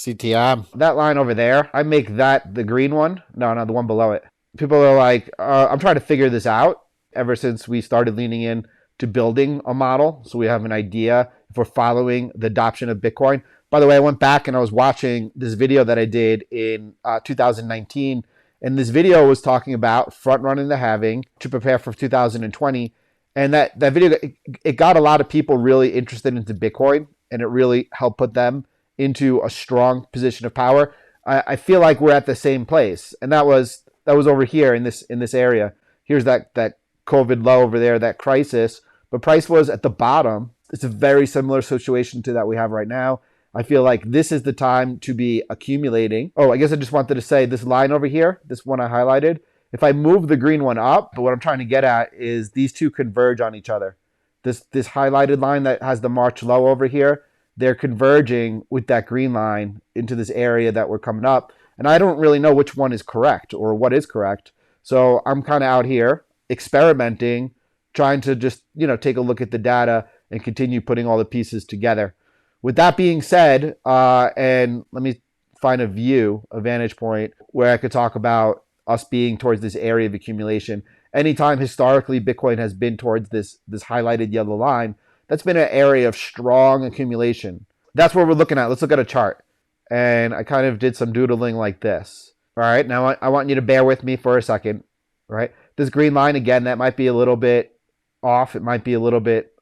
CT&I. That line over there, I make that the green one. No, the one below it. People are like, I'm trying to figure this out ever since we started leaning in to building a model. So we have an idea if we're following the adoption of Bitcoin. By the way, I went back and I was watching this video that I did in 2019. And this video was talking about front running the halving to prepare for 2020. And that video, it got a lot of people really interested into Bitcoin, and it really helped put them into a strong position of power. I feel like we're at the same place, and that was over here in this area. Here's that COVID low over there, that crisis, but price was at the bottom. It's a very similar situation to that we have right now. I feel like this is the time to be accumulating. Oh, I guess I just wanted to say this line over here, this one I highlighted, if I move the green one up, but what I'm trying to get at is these two converge on each other. This highlighted line that has the March low over here, they're converging with that green line into this area that we're coming up. And I don't really know which one is correct or what is correct. So I'm kind of out here experimenting, trying to just, take a look at the data and continue putting all the pieces together. With that being said, and let me find a vantage point where I could talk about us being towards this area of accumulation. Anytime historically Bitcoin has been towards this highlighted yellow line, that's been an area of strong accumulation. That's what we're looking at. Let's look at a chart. And I kind of did some doodling like this. All right, now I want you to bear with me for a second. Right, this green line, again, that might be a little bit off. It might be a little bit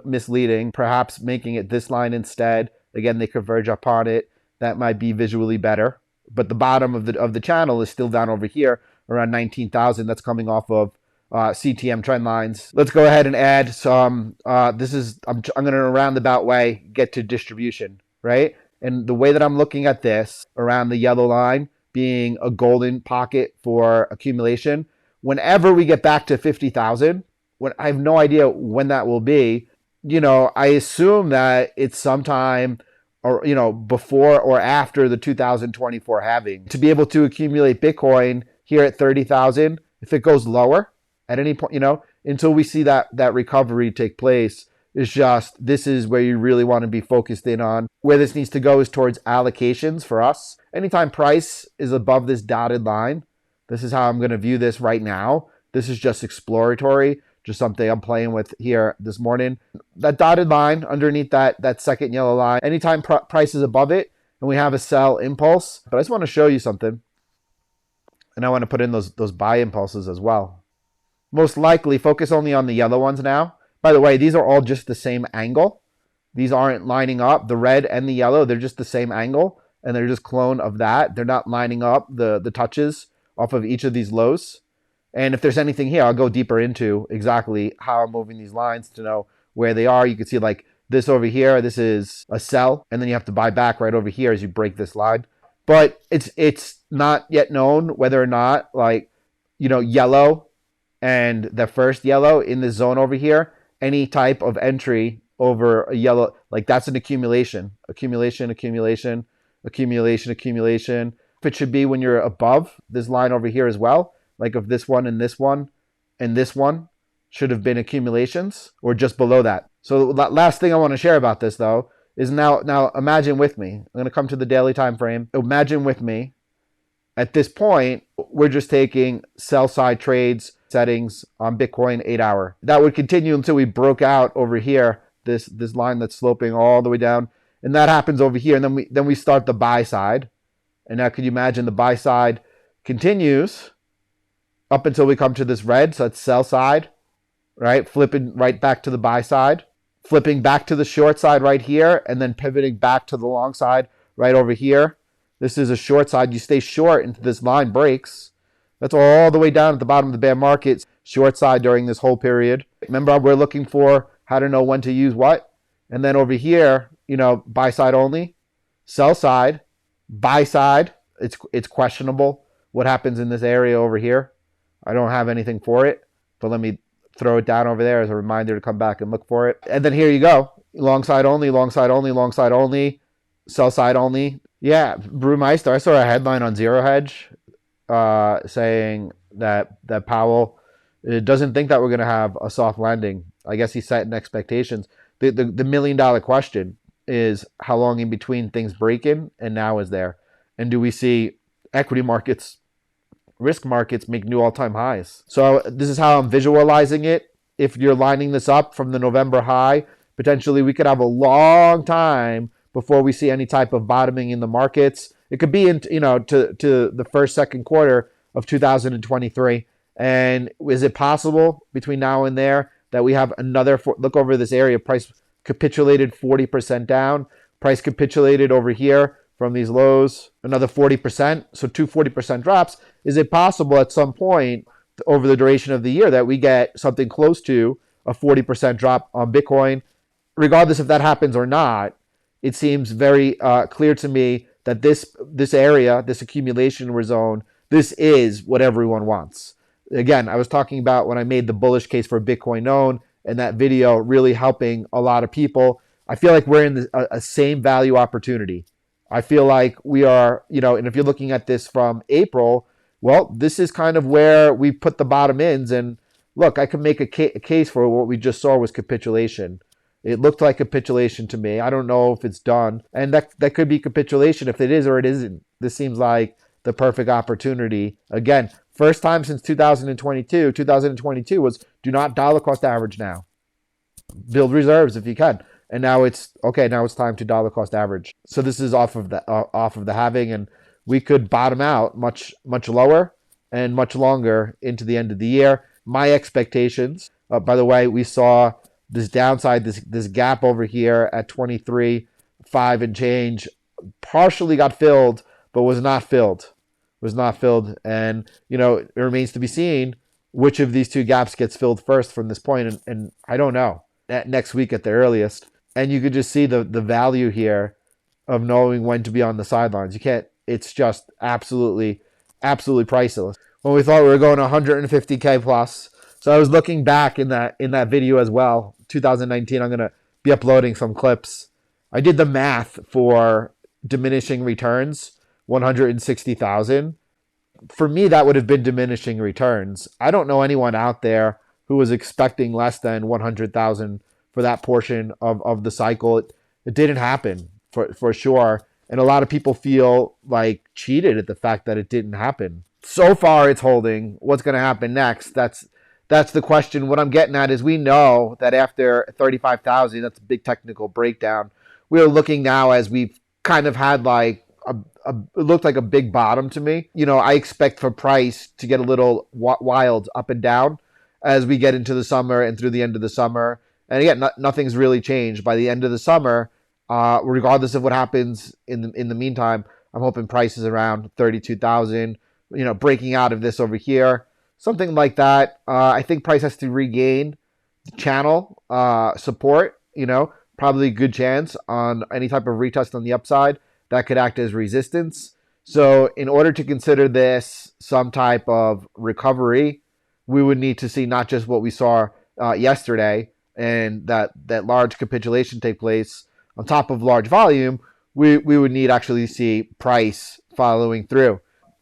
misleading, perhaps making it this line instead. Again, they converge upon it. That might be visually better. But the bottom of the channel is still down over here around 19,000. That's coming off of CTM trend lines. Let's go ahead and add some. I'm going to, in a roundabout way, get to distribution, right? And the way that I'm looking at this, around the yellow line being a golden pocket for accumulation, whenever we get back to 50,000, when I have no idea when that will be, I assume that it's sometime or, before or after the 2024 halving. To be able to accumulate Bitcoin here at 30,000, if it goes lower at any point, until we see that recovery take place, this is where you really want to be focused in on. Where this needs to go is towards allocations for us. Anytime price is above this dotted line, this is how I'm going to view this right now. This is just exploratory, just something I'm playing with here this morning. That dotted line underneath that second yellow line, anytime price is above it and we have a sell impulse. But I just want to show you something. And I want to put in those buy impulses as well. Most likely, focus only on the yellow ones now. By the way, these are all just the same angle. These aren't lining up. The red and the yellow, they're just the same angle. And they're just clone of that. They're not lining up the touches off of each of these lows. And if there's anything here, I'll go deeper into exactly how I'm moving these lines to know where they are. You can see like this over here, this is a sell. And then you have to buy back right over here as you break this line. But it's not yet known whether or not yellow and the first yellow in this zone over here, any type of entry over a yellow, like that's an accumulation. If it should be when you're above this line over here as well, like if this one and this one and this one should have been accumulations or just below that. So the last thing I want to share about this though is now imagine with me. I'm going to come to the daily time frame. Imagine with me. At this point, we're just taking sell side trades settings on Bitcoin 8 hour. That would continue until we broke out over here, this line that's sloping all the way down. And that happens over here. And then we start the buy side. And now could you imagine the buy side continues up until we come to this red. So it's sell side, right? Flipping right back to the buy side, flipping back to the short side right here, and then pivoting back to the long side right over here. This is a short side. You stay short until this line breaks. That's all the way down at the bottom of the bear market. Short side during this whole period. Remember, we're looking for how to know when to use what. And then over here, buy side only, sell side, buy side. It's questionable what happens in this area over here. I don't have anything for it, but let me throw it down over there as a reminder to come back and look for it. And then here you go. Long side only, long side only, long side only, sell side only. Yeah, Brewmeister, I saw a headline on Zero Hedge saying that Powell doesn't think that we're going to have a soft landing. I guess he's setting expectations. The $1 million question, is how long in between things break in and now is there. And do we see equity markets, risk markets make new all-time highs? So this is how I'm visualizing it. If you're lining this up from the November high, potentially we could have a long time before we see any type of bottoming in the markets. It could be in, to the first, second quarter of 2023. And is it possible between now and there that we have another, look over this area, price capitulated 40% down, price capitulated over here from these lows, another 40%, so two 40% drops. Is it possible at some point over the duration of the year that we get something close to a 40% drop on Bitcoin? Regardless if that happens or not, it seems very clear to me that this area, this accumulation zone, this is what everyone wants. Again, I was talking about when I made the bullish case for Bitcoin known, and that video really helping a lot of people. I feel like we're in a same value opportunity. I feel like we are, and if you're looking at this from April, well, this is kind of where we put the bottom ends. And look, I could make a case for what we just saw was capitulation. It looked like capitulation to me. I don't know if it's done. And that could be capitulation if it is or it isn't. This seems like the perfect opportunity. Again, first time since 2022. 2022 was do not dollar cost average now. Build reserves if you can. And now it's okay. Now it's time to dollar cost average. So this is off of the halving, and we could bottom out much lower and much longer into the end of the year. My expectations. By the way, we saw this downside, this gap over here at 23.5 and change, partially got filled, but was not filled. And it remains to be seen which of these two gaps gets filled first from this point. And I don't know. Next week at the earliest. And you could just see the value here of knowing when to be on the sidelines. You can't, it's just absolutely priceless. When we thought we were going 150K plus. So I was looking back in that video as well, 2019. I'm going to be uploading some clips. I did the math for diminishing returns, 160,000. For me, that would have been diminishing returns. I don't know anyone out there who was expecting less than 100,000 for that portion of the cycle. It didn't happen for sure. And a lot of people feel like cheated at the fact that it didn't happen. So far it's holding. What's going to happen next? That's the question. What I'm getting at is we know that after 35,000, that's a big technical breakdown. We are looking now as we've kind of had like it looked like a big bottom to me. I expect for price to get a little wild up and down as we get into the summer and through the end of the summer. And again, nothing's really changed. By the end of the summer, regardless of what happens in the meantime, I'm hoping price is around 32,000, breaking out of this over here, something like that. I think price has to regain the channel support, probably a good chance on any type of retest on the upside that could act as resistance. So in order to consider this some type of recovery, we would need to see not just what we saw yesterday and that large capitulation take place on top of large volume. We would need actually see price following through.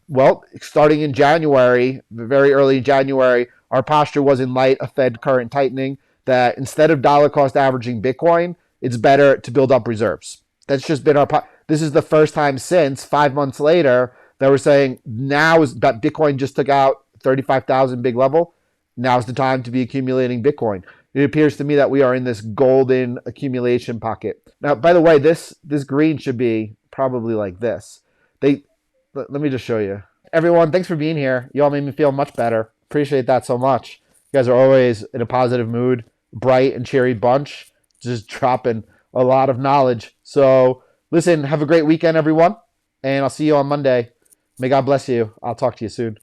Well, starting in January, very early January, our posture was in light of Fed current tightening that instead of dollar cost averaging Bitcoin, it's better to build up reserves. That's just been this is the first time since 5 months later that we're saying now is that Bitcoin just took out 35,000 big level. Now's the time to be accumulating Bitcoin. It appears to me that we are in this golden accumulation pocket. Now, by the way, this green should be probably like this. Let me just show you. Everyone, thanks for being here. You all made me feel much better. Appreciate that so much. You guys are always in a positive mood, bright and cheery bunch, just dropping a lot of knowledge. So listen, have a great weekend, everyone. And I'll see you on Monday. May God bless you. I'll talk to you soon.